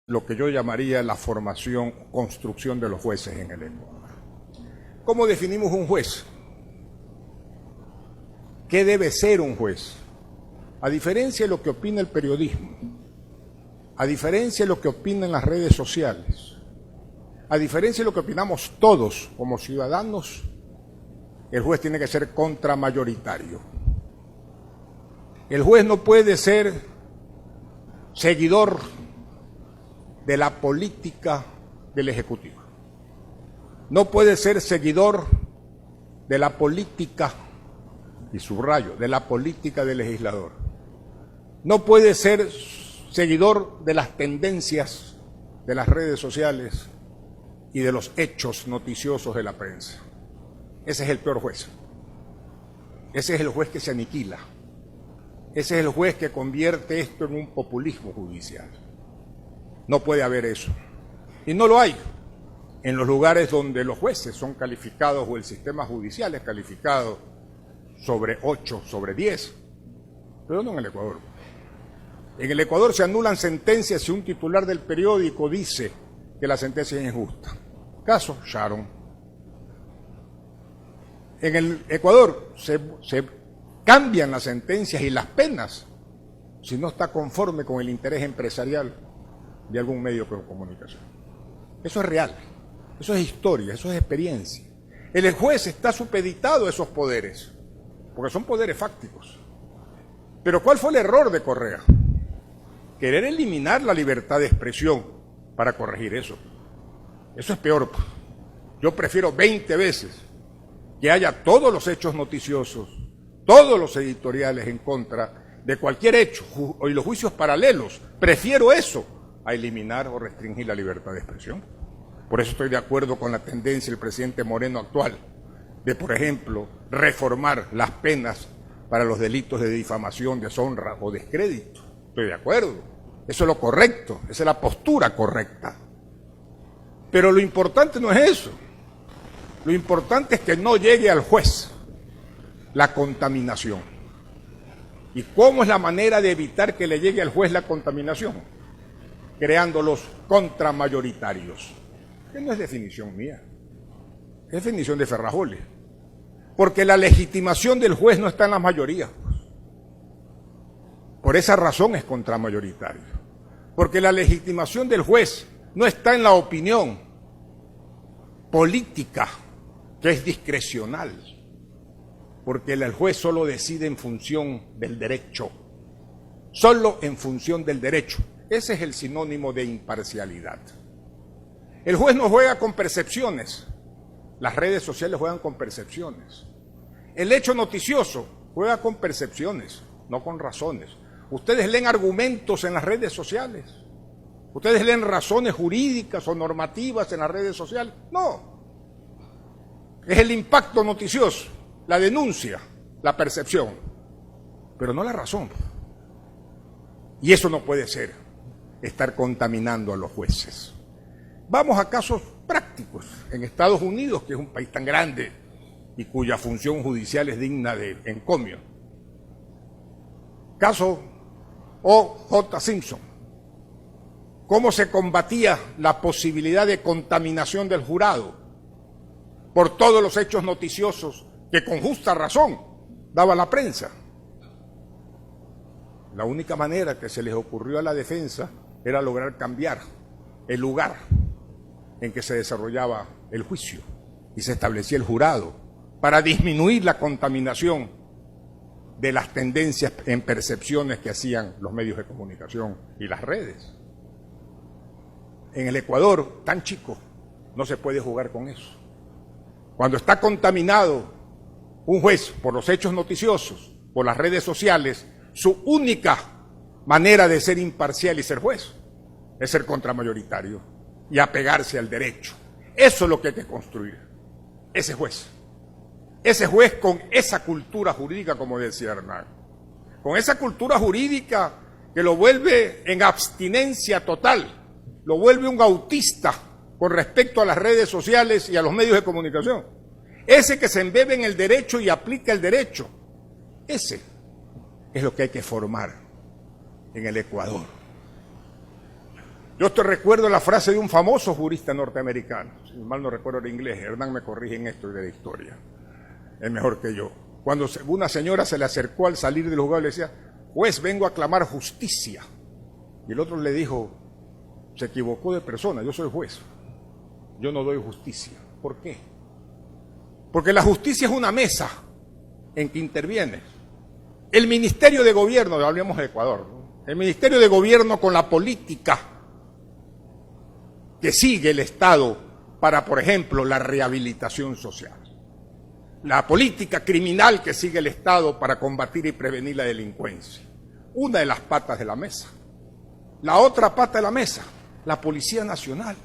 lo que yo llamaría la formación, construcción de los jueces en el Ecuador. ¿Cómo definimos un juez? ¿Qué debe ser un juez? A diferencia de lo que opina el periodismo, a diferencia de lo que opinan las redes sociales, a diferencia de lo que opinamos todos como ciudadanos, el juez tiene que ser contramayoritario. El juez no puede ser seguidor de la política del Ejecutivo. No puede ser seguidor de la política, y subrayo, de la política del legislador. No puede ser seguidor de las tendencias de las redes sociales y de los hechos noticiosos de la prensa. Ese es el peor juez. Ese es el juez que se aniquila. Ese es el juez que convierte esto en un populismo judicial. No puede haber eso. Y no lo hay en los lugares donde los jueces son calificados o el sistema judicial es calificado sobre 8, sobre 10. Pero no en el Ecuador. En el Ecuador se anulan sentencias si un titular del periódico dice que la sentencia es injusta. Caso Sharon. En el Ecuador se cambian las sentencias y las penas si no está conforme con el interés empresarial de algún medio de comunicación. Eso es real, eso es historia, eso es experiencia. El juez está supeditado a esos poderes, porque son poderes fácticos. Pero ¿cuál fue el error de Correa? Querer eliminar la libertad de expresión para corregir eso. Eso es peor. Yo prefiero 20 veces que haya todos los hechos noticiosos, todos los editoriales en contra de cualquier hecho y los juicios paralelos. Prefiero eso a eliminar o restringir la libertad de expresión. Por eso estoy de acuerdo con la tendencia del presidente Moreno actual de, por ejemplo, reformar las penas para los delitos de difamación, deshonra o descrédito. Estoy de acuerdo. Eso es lo correcto, esa es la postura correcta. Pero lo importante no es eso. Lo importante es que no llegue al juez la contaminación. ¿Y cómo es la manera de evitar que le llegue al juez la contaminación? Creando los contramayoritarios. Que no es definición mía, es definición de Ferrajoli. Porque la legitimación del juez no está en las mayorías. Por esa razón es contramayoritario. Porque la legitimación del juez no está en la opinión política, que es discrecional. Porque el juez solo decide en función del derecho. Solo en función del derecho. Ese es el sinónimo de imparcialidad. El juez no juega con percepciones. Las redes sociales juegan con percepciones. El hecho noticioso juega con percepciones, no con razones. Ustedes leen argumentos en las redes sociales. Ustedes leen razones jurídicas o normativas en las redes sociales. No. Es el impacto noticioso, la denuncia, la percepción, pero no la razón. Y eso no puede ser, estar contaminando a los jueces. Vamos a casos prácticos. En Estados Unidos, que es un país tan grande y cuya función judicial es digna de encomio. Caso O.J. Simpson. ¿Cómo se combatía la posibilidad de contaminación del jurado por todos los hechos noticiosos que con justa razón daba la prensa? La única manera que se les ocurrió a la defensa era lograr cambiar el lugar en que se desarrollaba el juicio y se establecía el jurado para disminuir la contaminación de las tendencias en percepciones que hacían los medios de comunicación y las redes. En el Ecuador, tan chico, no se puede jugar con eso. Cuando está contaminado un juez por los hechos noticiosos, por las redes sociales, su única manera de ser imparcial y ser juez es ser contramayoritario y apegarse al derecho. Eso es lo que hay que construir. Ese juez con esa cultura jurídica, como decía Hernán, con esa cultura jurídica que lo vuelve en abstinencia total, lo vuelve un autista con respecto a las redes sociales y a los medios de comunicación. Ese que se embebe en el derecho y aplica el derecho, ese es lo que hay que formar en el Ecuador. Yo te recuerdo la frase de un famoso jurista norteamericano, si mal no recuerdo el inglés, Hernán me corrige en esto de la historia, es mejor que yo. Cuando una señora se le acercó al salir del juzgado y le decía, juez, vengo a clamar justicia. Y el otro le dijo, se equivocó de persona, yo soy juez, yo no doy justicia. ¿Por qué? Porque la justicia es una mesa en que interviene el Ministerio de Gobierno, hablemos de Ecuador, ¿no? El Ministerio de Gobierno con la política que sigue el Estado para, por ejemplo, la rehabilitación social. La política criminal que sigue el Estado para combatir y prevenir la delincuencia. Una de las patas de la mesa. La otra pata de la mesa, la Policía Nacional.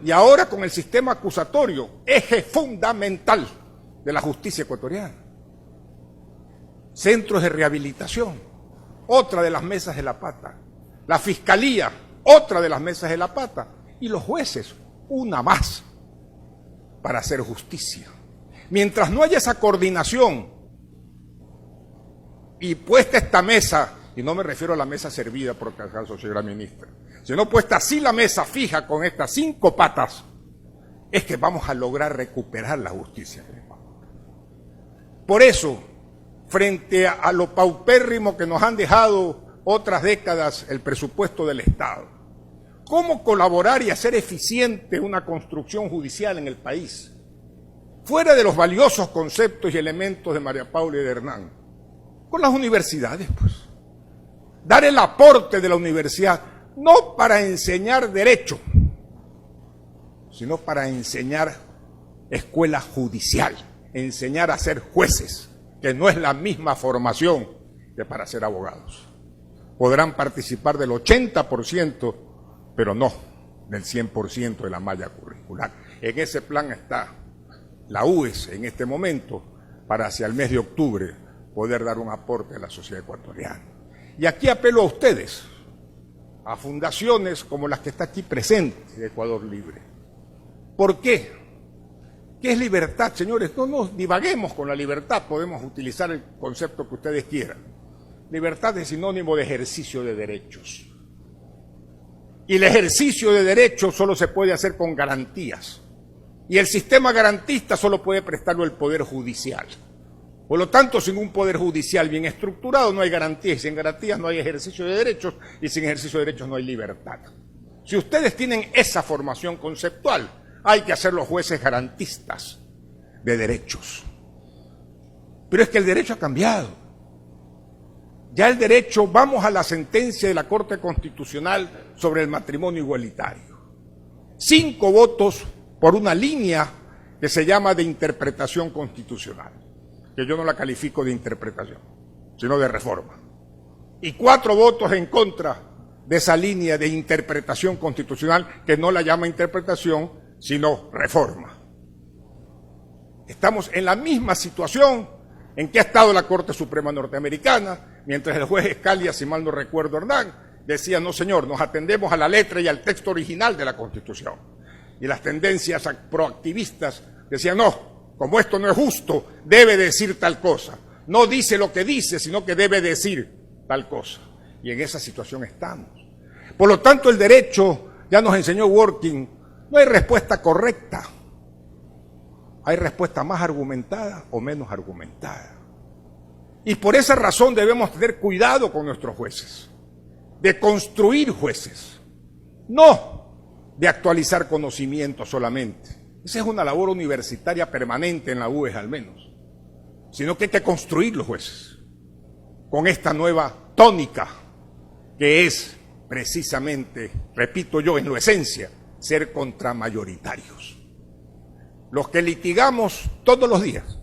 Y ahora con el sistema acusatorio, eje fundamental de la justicia ecuatoriana. Centros de rehabilitación, otra de las mesas de la pata. La Fiscalía, otra de las mesas de la pata. Y los jueces, una más, para hacer justicia. Mientras no haya esa coordinación y puesta esta mesa, y no me refiero a la mesa servida por acaso, señora ministra, sino puesta así la mesa fija con estas 5 patas, es que vamos a lograr recuperar la justicia. Por eso, frente a lo paupérrimo que nos han dejado otras décadas el presupuesto del Estado, ¿cómo colaborar y hacer eficiente una construcción judicial en el país? Fuera de los valiosos conceptos y elementos de María Paula y de Hernán, con las universidades, pues. Dar el aporte de la universidad, no para enseñar derecho, sino para enseñar escuela judicial, enseñar a ser jueces, que no es la misma formación que para ser abogados. Podrán participar del 80%, pero no del 100% de la malla curricular. En ese plan está la UES en este momento para hacia el mes de octubre poder dar un aporte a la sociedad ecuatoriana. Y aquí apelo a ustedes, a fundaciones como las que está aquí presente de Ecuador Libre. ¿Por qué? ¿Qué es libertad, señores? No nos divaguemos con la libertad, podemos utilizar el concepto que ustedes quieran. Libertad es sinónimo de ejercicio de derechos. Y el ejercicio de derechos solo se puede hacer con garantías. Y el sistema garantista solo puede prestarlo el Poder Judicial. Por lo tanto, sin un Poder Judicial bien estructurado no hay garantías, y sin garantías no hay ejercicio de derechos, y sin ejercicio de derechos no hay libertad. Si ustedes tienen esa formación conceptual, hay que hacer los jueces garantistas de derechos. Pero es que el derecho ha cambiado. Ya el derecho, vamos a la sentencia de la Corte Constitucional sobre el matrimonio igualitario. 5 votos por una línea que se llama de interpretación constitucional, que yo no la califico de interpretación, sino de reforma. Y 4 votos en contra de esa línea de interpretación constitucional, que no la llama interpretación, sino reforma. Estamos en la misma situación en que ha estado la Corte Suprema Norteamericana, mientras el juez Scalia, si mal no recuerdo Hernán, decía, no señor, nos atendemos a la letra y al texto original de la Constitución. Y las tendencias proactivistas decían, no, como esto no es justo, debe decir tal cosa. No dice lo que dice, sino que debe decir tal cosa. Y en esa situación estamos. Por lo tanto, el derecho, ya nos enseñó Working, no hay respuesta correcta. Hay respuesta más argumentada o menos argumentada. Y por esa razón debemos tener cuidado con nuestros jueces, de construir jueces, no de actualizar conocimiento solamente. Esa es una labor universitaria permanente en la UES al menos, sino que hay que construir los jueces con esta nueva tónica que es precisamente, repito yo, en lo esencia, ser contramayoritarios. Los que litigamos todos los días,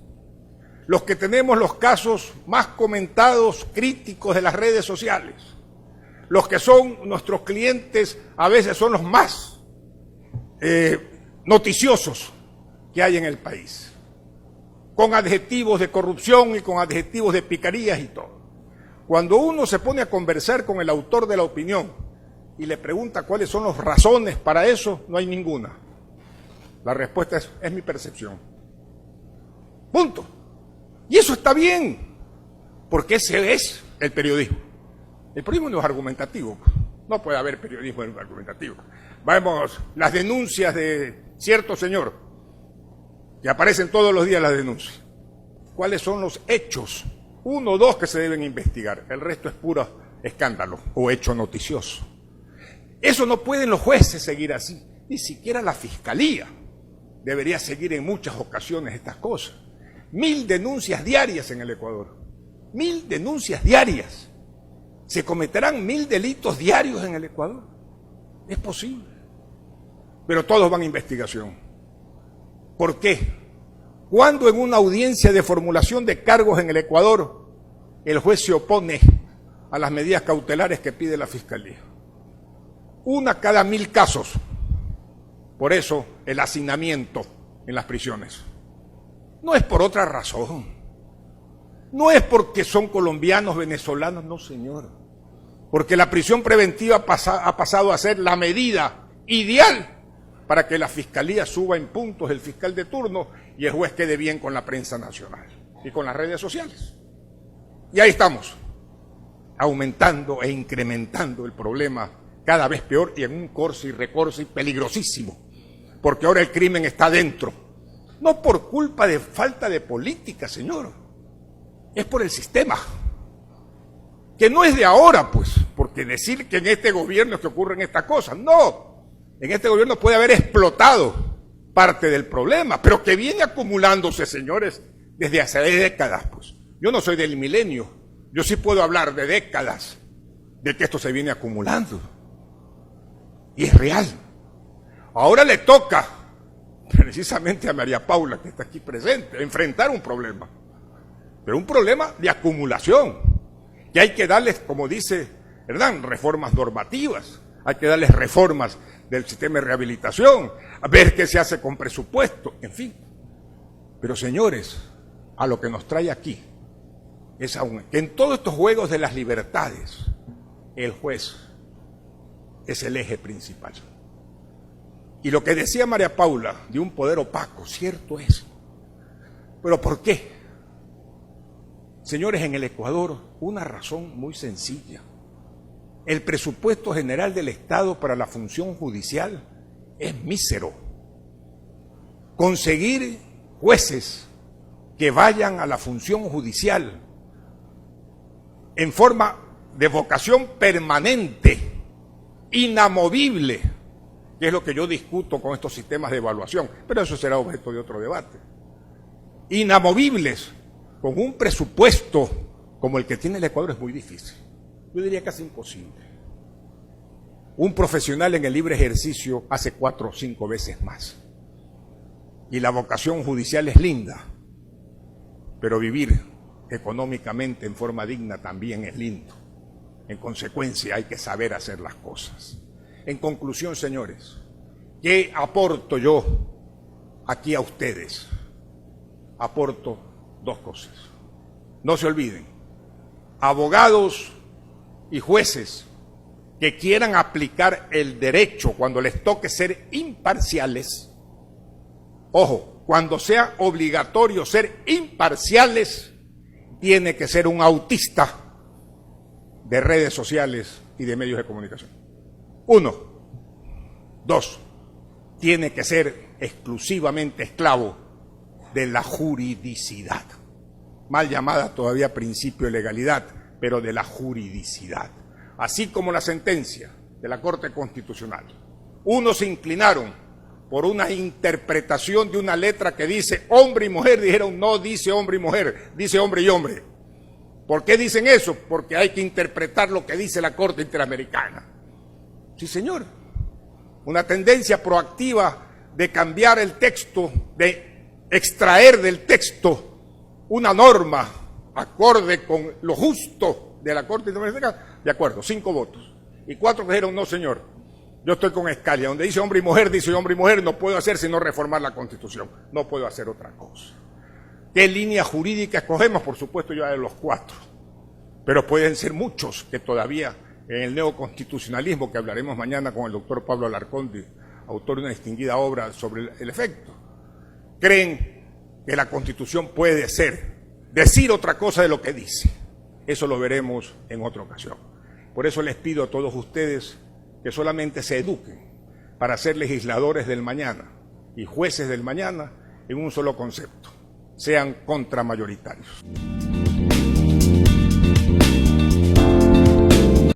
los que tenemos los casos más comentados, críticos de las redes sociales, los que son nuestros clientes, a veces son los más noticiosos que hay en el país, con adjetivos de corrupción y con adjetivos de picarías y todo. Cuando uno se pone a conversar con el autor de la opinión y le pregunta cuáles son las razones para eso, no hay ninguna. La respuesta es mi percepción. Punto. Y eso está bien, porque ese es el periodismo. El periodismo no es argumentativo. No puede haber periodismo argumentativo. Vamos, las denuncias de cierto señor, que aparecen todos los días las denuncias. ¿Cuáles son los hechos? 1 o 2 que se deben investigar. El resto es puro escándalo o hecho noticioso. Eso no pueden los jueces seguir así. Ni siquiera la fiscalía debería seguir en muchas ocasiones estas cosas. 1000 denuncias diarias en el Ecuador. 1000 denuncias diarias. ¿Se cometerán 1000 delitos diarios en el Ecuador? Es posible. Pero todos van a investigación. ¿Por qué? Cuando en una audiencia de formulación de cargos en el Ecuador, el juez se opone a las medidas cautelares que pide la Fiscalía. 1 cada 1000 casos. Por eso el hacinamiento en las prisiones. No es por otra razón. No es porque son colombianos, venezolanos, no señor. Porque la prisión preventiva ha pasado a ser la medida ideal para que la Fiscalía suba en puntos el fiscal de turno y el juez quede bien con la prensa nacional y con las redes sociales. Y ahí estamos, aumentando e incrementando el problema cada vez peor y en un corso y recorso y peligrosísimo, porque ahora el crimen está dentro, no por culpa de falta de política, señor, es por el sistema, que no es de ahora, pues, porque decir que en este gobierno es que ocurren estas cosas, no, en este gobierno puede haber explotado parte del problema, pero que viene acumulándose, señores, desde hace décadas, pues. Yo no soy del milenio, yo sí puedo hablar de décadas de que esto se viene acumulando. Y es real. Ahora le toca, precisamente a María Paula, que está aquí presente, enfrentar un problema. Pero un problema de acumulación, que hay que darles, como dice Hernán, reformas normativas, hay que darles reformas del sistema de rehabilitación, a ver qué se hace con presupuesto, en fin. Pero señores, a lo que nos trae aquí, es aún que en todos estos juegos de las libertades, el juez es el eje principal. Y lo que decía María Paula de un poder opaco, cierto es. ¿Pero por qué? Señores, en el Ecuador, una razón muy sencilla. El presupuesto general del Estado para la función judicial es mísero. Conseguir jueces que vayan a la función judicial en forma de vocación permanente, inamovible, que es lo que yo discuto con estos sistemas de evaluación, pero eso será objeto de otro debate. Inamovibles, con un presupuesto como el que tiene el Ecuador es muy difícil. Yo diría casi imposible. Un profesional en el libre ejercicio hace 4 o 5 veces más. Y la vocación judicial es linda, pero vivir económicamente en forma digna también es lindo. En consecuencia, hay que saber hacer las cosas. En conclusión, señores, ¿qué aporto yo aquí a ustedes? Aporto 2 cosas. No se olviden, abogados y jueces que quieran aplicar el derecho cuando les toque ser imparciales, ojo, cuando sea obligatorio ser imparciales, tiene que ser un autista de redes sociales y de medios de comunicación. 1. 2. Tiene que ser exclusivamente esclavo de la juridicidad, mal llamada todavía principio de legalidad, pero de la juridicidad. Así como la sentencia de la Corte Constitucional. Unos se inclinaron por una interpretación de una letra que dice hombre y mujer, dijeron no dice hombre y mujer, dice hombre y hombre. ¿Por qué dicen eso? Porque hay que interpretar lo que dice la Corte Interamericana. Sí, señor. Una tendencia proactiva de cambiar el texto, de extraer del texto una norma acorde con lo justo de la Corte Interamericana. De acuerdo, 5 votos. Y 4 dijeron, no señor, yo estoy con Scalia, donde dice hombre y mujer, no puedo hacer sino reformar la Constitución. No puedo hacer otra cosa. ¿Qué línea jurídica escogemos? Por supuesto, yo de los 4. Pero pueden ser muchos que todavía en el neoconstitucionalismo, que hablaremos mañana con el doctor Pablo Alarcón, autor de una distinguida obra sobre el efecto, creen que la Constitución puede decir otra cosa de lo que dice. Eso lo veremos en otra ocasión. Por eso les pido a todos ustedes que solamente se eduquen para ser legisladores del mañana y jueces del mañana en un solo concepto: sean contramayoritarios.